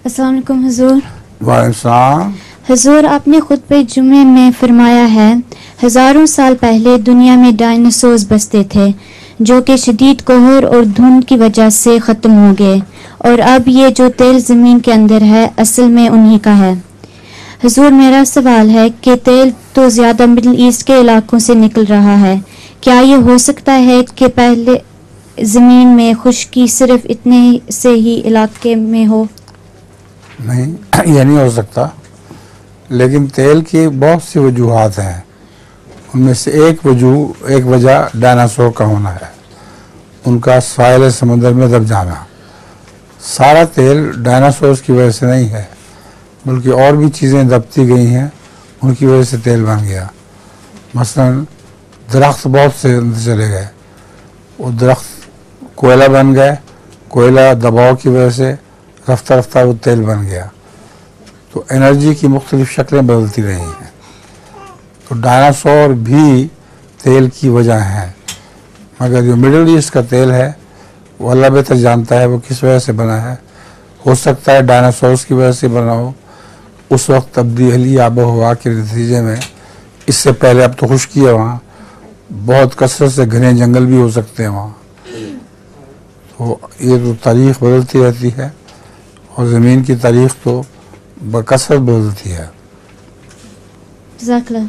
अस्सलाम वालेकुम हुजूर। वालेकुम। हुजूर, आपने खुतबे जुमे में फरमाया है, हजारों साल पहले दुनिया में डायनासोर्स बसते थे जो कि शदीद कोहर और धुंध की वजह से ख़त्म हो गए, और अब ये जो तेल ज़मीन के अंदर है असल में उन्हीं का है। हुजूर, मेरा सवाल है कि तेल तो ज़्यादा मिडल ईस्ट के इलाकों से निकल रहा है, क्या ये हो सकता है कि पहले ज़मीन में खुश्की सिर्फ इतने से ही इलाके में हो? नहीं, यह नहीं हो सकता, लेकिन तेल की बहुत सी वजूहात हैं। उनमें से एक वजह डायनासोर का होना है, उनका साहिल समुद्र में दब जाना। सारा तेल डायनासोर्स की वजह से नहीं है, बल्कि और भी चीज़ें दबती गई हैं, उनकी वजह से तेल बन गया। मसलन दरख्त बहुत से चले गए, वो दरख्त कोयला बन गए, कोयला दबाव की वजह से रफ्ता रफ्ता वो तेल बन गया। तो एनर्जी की मुख्तलिफ शक्लें बदलती रही हैं। तो डायनासोर भी तेल की वजह हैं, मगर जो मिडिल ईस्ट का तेल है वो अल्लाह बेहतर जानता है वो किस वजह से बना है। हो सकता है डायनासोर्स की वजह से बना हो, उस वक्त तब्दीली आबो हवा के नतीजे में। इससे पहले अब तो खुश्की है, वहाँ बहुत कसरत से घने जंगल भी हो सकते हैं वहाँ। तो ये तो तारीख़ बदलती रहती है, और ज़मीन की तारीख़ तो बकसरत बदलती है। जज़ाकल्लाह।